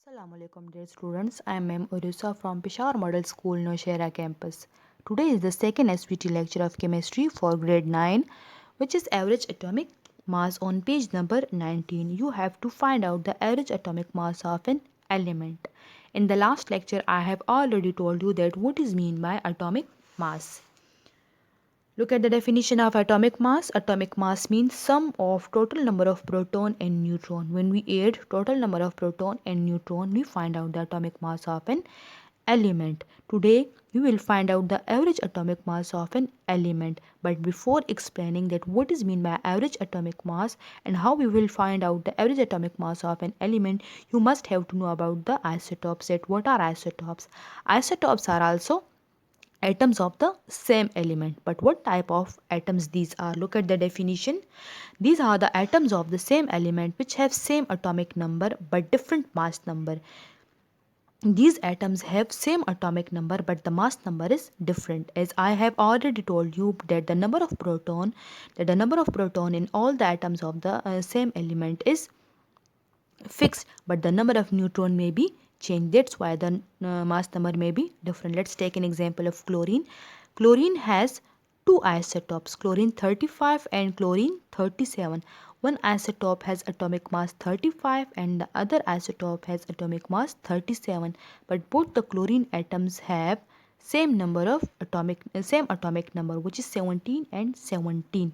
Assalamu alaikum dear students. I am Mem Urisa from Peshawar Model School, Noshera campus. Today is the second SVT lecture of chemistry for grade 9, which is average atomic mass on page number 19. You have to find out the average atomic mass of an element. In the last lecture, I have already told you that what is mean by atomic mass. Look at the definition of atomic mass. Atomic mass means sum of total number of proton and neutron. When we add total number of proton and neutron, we find out the atomic mass of an element. Today, we will find out the average atomic mass of an element. But before explaining that what is mean by average atomic mass and how we will find out the average atomic mass of an element, you must have to know about the isotopes. That what are isotopes? Isotopes are also atoms of the same element. But what type of atoms these are? Look at the definition. These are the atoms of the same element which have same atomic number but different mass number. These atoms have same atomic number but the mass number is different. As I have already told you that the number of proton in all the atoms of the same element is fixed, but the number of neutron may be changed. That's why the mass number may be different. Let's take an example of chlorine. Chlorine has two isotopes, chlorine 35 and chlorine 37. One isotope has atomic mass 35 and the other isotope has atomic mass 37, but both the chlorine atoms have same atomic number, which is 17 and 17.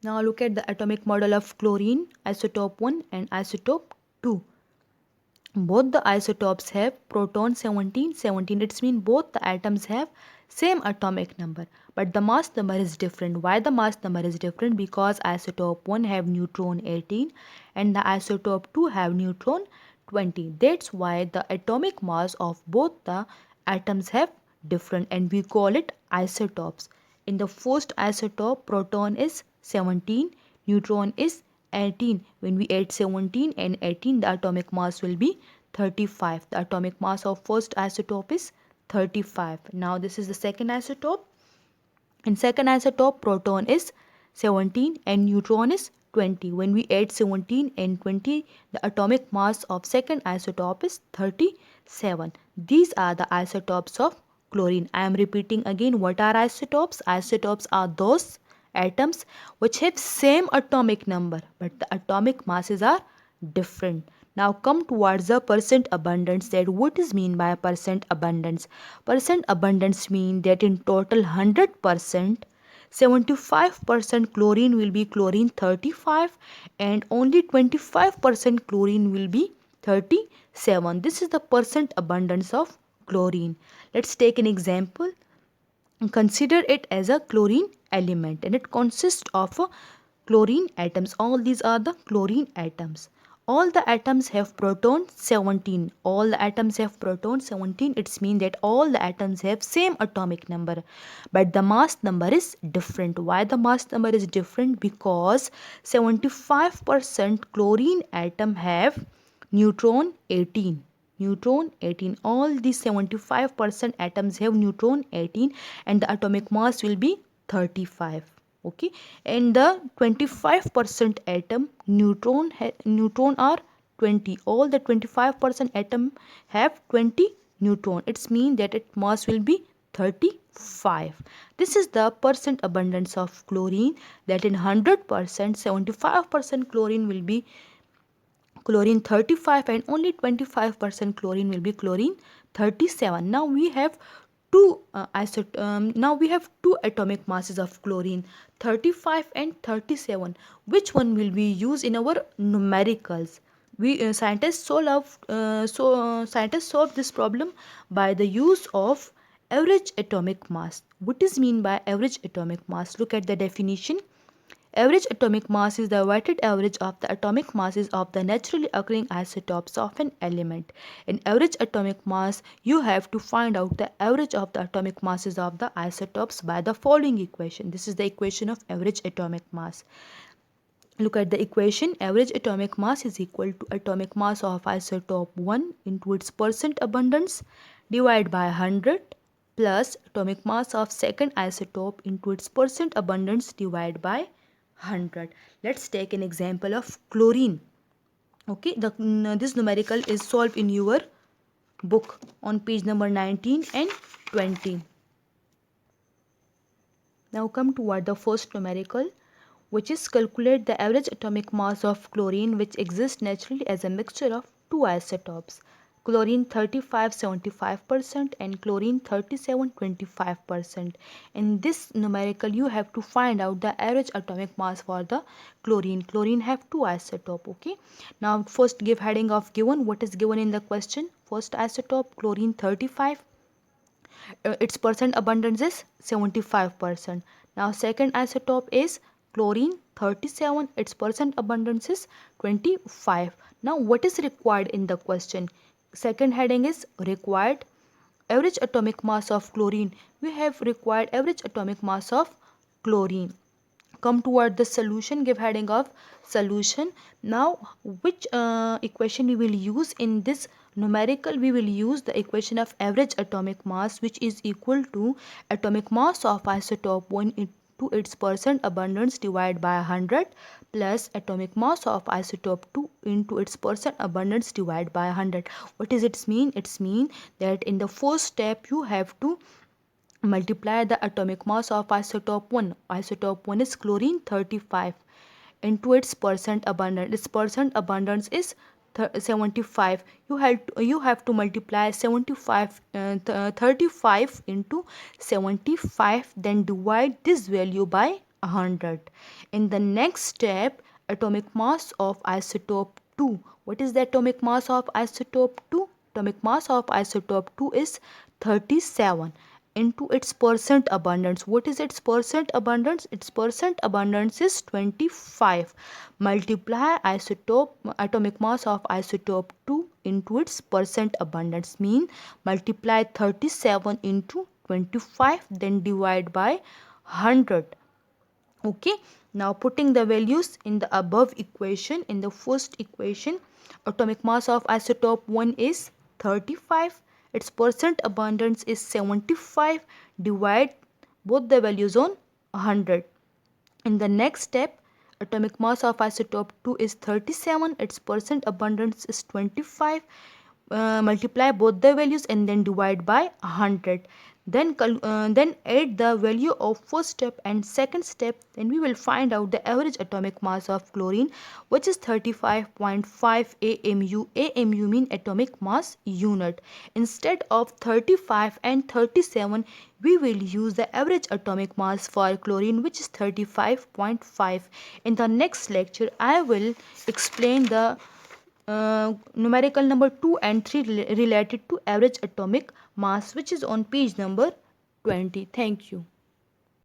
Now look at the atomic model of chlorine, isotope 1 and isotope 2. Both the isotopes have proton 17, 17. It means both the atoms have same atomic number, but the mass number is different. Why the mass number is different? Because isotope 1 have neutron 18 and the isotope 2 have neutron 20. That's why the atomic mass of both the atoms have different and we call it isotopes. In the first isotope, proton is 17, neutron is 18. When we add 17 and 18, the atomic mass will be 35. The atomic mass of first isotope is 35. Now this is the second isotope. In second isotope, proton is 17 and neutron is 20. When we add 17 and 20, the atomic mass of second isotope is 37. These are the isotopes of chlorine. I am repeating again, what are isotopes? Isotopes are those atoms which have same atomic number but the atomic masses are different. Now come towards the percent abundance. That what is mean by percent abundance? Percent abundance mean that in total 100%, 75% chlorine will be chlorine 35 and only 25% chlorine will be 37. This is the percent abundance of chlorine. Let's take an example. Consider it as a chlorine element and it consists of chlorine atoms. All these are the chlorine atoms. All the atoms have proton 17. All the atoms have proton 17. It means that all the atoms have same atomic number but the mass number is different. Why the mass number is different? Because 75% chlorine atom have neutron 18. Neutron 18. All these 75% atoms have neutron 18 and the atomic mass will be 35. Okay, and the 25% atom neutron are 20. All the 25% atom have 20 neutron. It means that its mass will be 35. This is the percent abundance of chlorine, that in 100%, 75% chlorine will be chlorine 35 and only 25% chlorine will be chlorine 37. Now we have two atomic masses of chlorine, 35 and 37. Which one will we use in our numericals? Scientists solve this problem by the use of average atomic mass. What is mean by average atomic mass? Look at the definition. Average atomic mass is the weighted average of the atomic masses of the naturally occurring isotopes of an element. In average atomic mass, you have to find out the average of the atomic masses of the isotopes by the following equation. This is the equation of average atomic mass. Look at the equation. Average atomic mass is equal to atomic mass of isotope 1 into its percent abundance divided by 100 plus atomic mass of second isotope into its percent abundance divided by 100. Let's take an example of chlorine. Okay, this numerical is solved in your book on page number 19 and 20. Now come toward the first numerical, which is calculate the average atomic mass of chlorine which exists naturally as a mixture of two isotopes, chlorine 35-75% and chlorine 37-25%. In this numerical you have to find out the average atomic mass for the chlorine. Chlorine have two isotope. Okay, now first give heading of given. What is given in the question? First isotope chlorine 35, its percent abundance is 75%. Now second isotope is chlorine 37, its percent abundance is 25. Now what is required in the question? Second heading is required average atomic mass of chlorine. We have required average atomic mass of chlorine. Come toward the solution, give heading of solution. Now which equation we will use in this numerical? We will use the equation of average atomic mass, which is equal to atomic mass of isotope 1 into its percent abundance divided by 100 plus atomic mass of isotope 2 into its percent abundance divided by 100. What is its mean? Its mean that in the first step you have to multiply the atomic mass of isotope 1. Isotope 1 is chlorine 35 into its percent abundance. Its percent abundance is 75. You have to multiply 35 into 75, then divide this value by 100. In the next step, atomic mass of isotope 2. What is the atomic mass of isotope 2? Atomic mass of isotope 2 is 37 into its percent abundance. What is its percent abundance? Its percent abundance is 25. Multiply atomic mass of isotope 2 into its percent abundance, mean multiply 37 into 25, then divide by 100. Okay, now putting the values in the above equation. In the first equation, atomic mass of isotope 1 is 35, its percent abundance is 75, divide both the values on 100. In the next step, atomic mass of isotope 2 is 37, its percent abundance is 25, multiply both the values and then divide by 100. Then add the value of first step and second step, then we will find out the average atomic mass of chlorine, which is 35.5 AMU. AMU mean atomic mass unit. Instead of 35 and 37, we will use the average atomic mass for chlorine, which is 35.5. In the next lecture I will explain the numerical number 2 and 3 related to average atomic mass, which is on page number 20. Thank you.